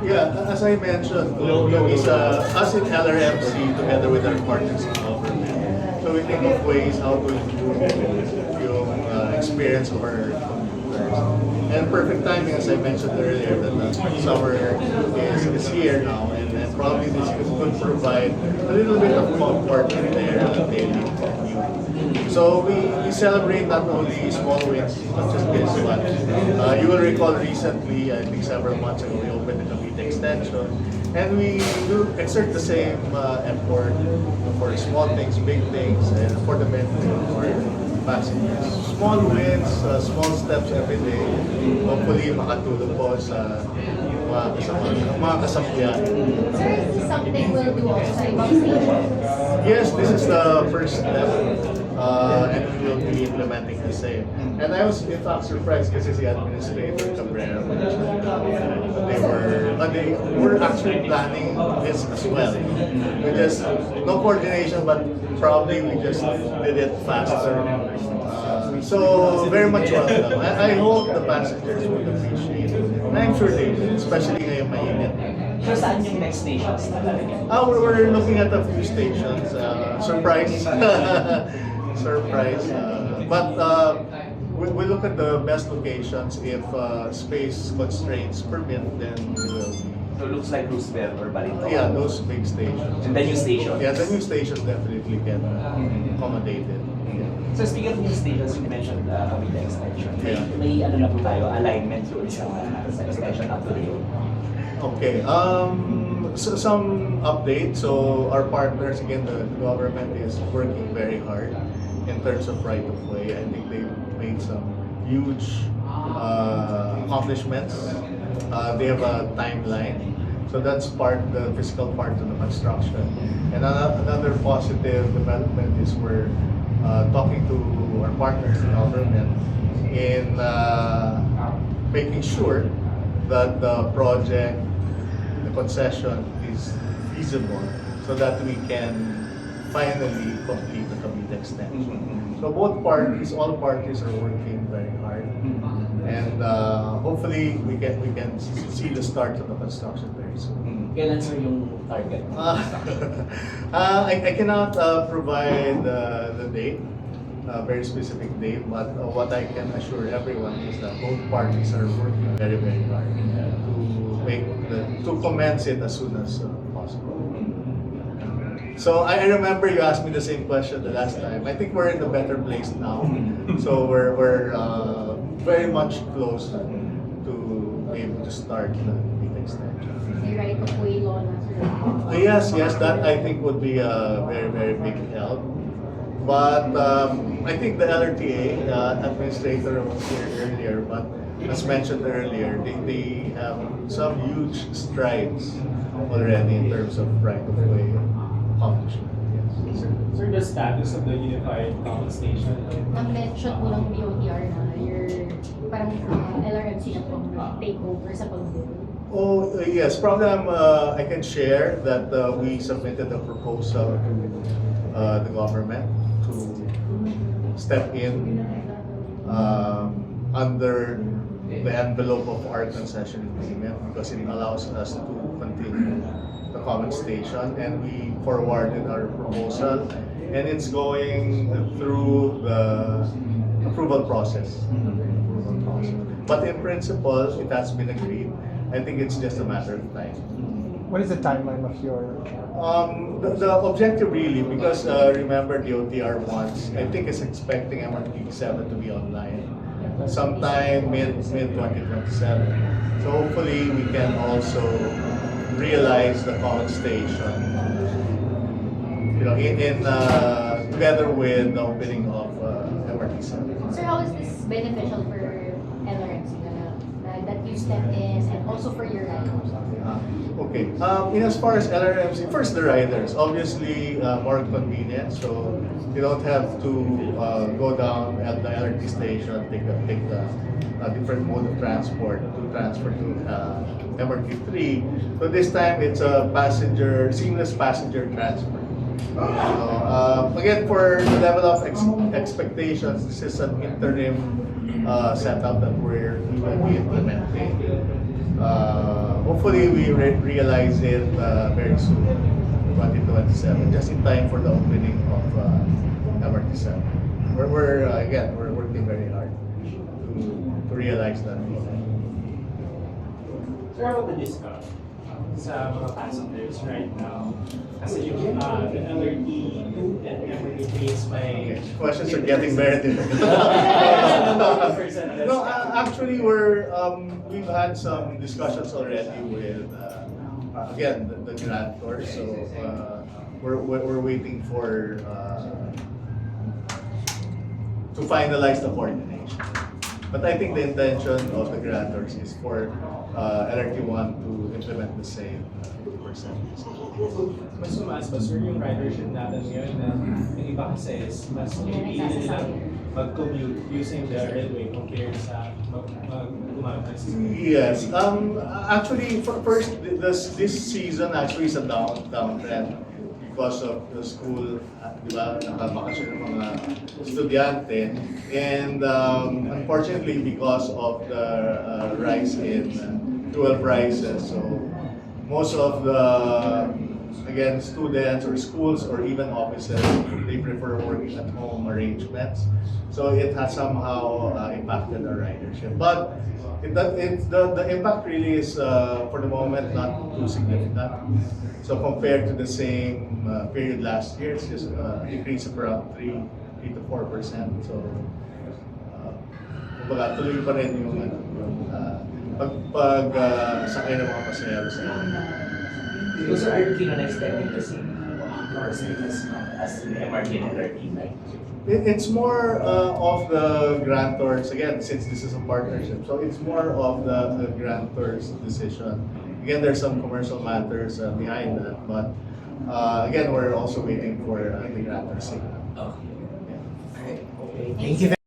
Yeah, as I mentioned, is us in LRMC together with our partners in government. So we think of ways how to improve yung experience of our commuters. And perfect timing, as I mentioned earlier, that the summer is here now, and probably this could provide a little bit of comfort in their daily commute. So we celebrate not only small wins, not just this one. You will recall recently, I think several months ago, we opened the Cavite extension, and we do exert the same effort for small things, big things, and for the benefit of our passengers. Small wins, small steps every day. Hopefully, makatulong po sa mga kasampiyan. Sir, is this something we'll do also sa ibang stations? Yes, this is the first step, and we will be implementing the same. And I was in fact surprised kasi si Administrator Cabrera mentioned that they were actually planning this as well. We just, no coordination, but probably we just did it faster. So very much welcome. I hope the passengers would appreciate it. And I'm sure they will, especially ngayong mainit. So saan yung next stations na lalagyan? We're looking at a few stations. Surprise. Surprise. But we look at the best locations. If space constraints permit, then we will. So it looks like Roosevelt or Balintawak. Yeah, those big stations. And the new stations. Yeah, the new stations definitely can accommodate it. So speaking of new stations, you mentioned Cavite extension. Yeah. May ano na po tayo, alignment doon sa extension up to the road. Okay. So some update. So our partners, again, the government is working very hard in terms of right of way. I think they've made some huge accomplishments. They have a timeline. So that's the physical part of the construction. And another positive development is we're talking to our partners in government in making sure that the project, the concession is feasible so that we can finally complete the Cavite extension. So both parties, all parties are working very hard, and hopefully we can see the start of the construction very soon. Kailan sir yung target? I cannot provide the date, very specific date, but what I can assure everyone is that both parties are working very, very hard to commence it as soon as possible. So I remember you asked me the same question the last time. I think we're in a better place now. So we're very much close to be able to start the extension. May right of way law na, sir. Yes, that I think would be a very, very big help. But I think the LRTA administrator was here earlier, but as mentioned earlier, they have some huge strides already in terms of right of way accomplishment. Yes. Sir, the status of the unified station? Na-mention po ng BOTR na parang LRMC na po take over sa pagbubuo. Oh, yes. Probably I can share that we submitted a proposal to the government to step in under the envelope of our concession agreement because it allows us to continue the common station, and we forwarded our proposal, and it's going through the approval process. But in principle, it has been agreed. I think it's just a matter of time. What is the timeline of your? The objective really, because remember the OTR once, I think is expecting MRT7 to be online sometime mid 2027. So hopefully we can also realize the common station, in together with the opening of MRT7. Sir, how is this beneficial for LRMC that you step in and also for your riders? Okay. As far as LRMC, first the riders, obviously more convenient. So you don't have to go down at the LRT station, take the different mode of transport to transfer to MRT3. So this time it's a seamless passenger transfer. So, again, for the level of expectations, this is an interim setup that we will be implementing. hopefully we realize it very soon, 2027, just in time for the opening of MRT7. We're working very hard to realize that. Sir, how about the discount sa mga passengers right now? Kasi yung the LRT2 and MRT3 is my... Okay, questions are getting very difficult. No, actually, we've had some discussions already with again the grantors. So we're waiting for to finalize the coordination. But I think the intention of the grantors is for LRT1 to implement the same percentage. Mas tumaas ba, sir, yung ridership natin ngayon na yung iba kasi is mas pinipili nilang mag-commute using the railway compared sa gumamit ng system? Yes. Actually, first, this season actually is a downtrend because of the school, di ba, nakabakasyon ng mga estudyante. And unfortunately, because of the rise in fuel prices, so most of the, again, students or schools or even offices, they prefer working at home arrangements. So it has somehow impacted our ridership. But the impact really is, for the moment, not too significant. So compared to the same period last year, it's just a decrease of around 3 to 4%. So, kumbaga, tuloy pa rin yung sakay ng mga pasahero sa So sir, are you keen on extending the same percentage as the MRT and LRT, right? It's more of the grantors, again, since this is a partnership, so it's more of the grantors' decision. Again, there's some commercial matters behind that, but again, we're also waiting for the grantors' signal. Okay. Yeah. Okay. Thank you.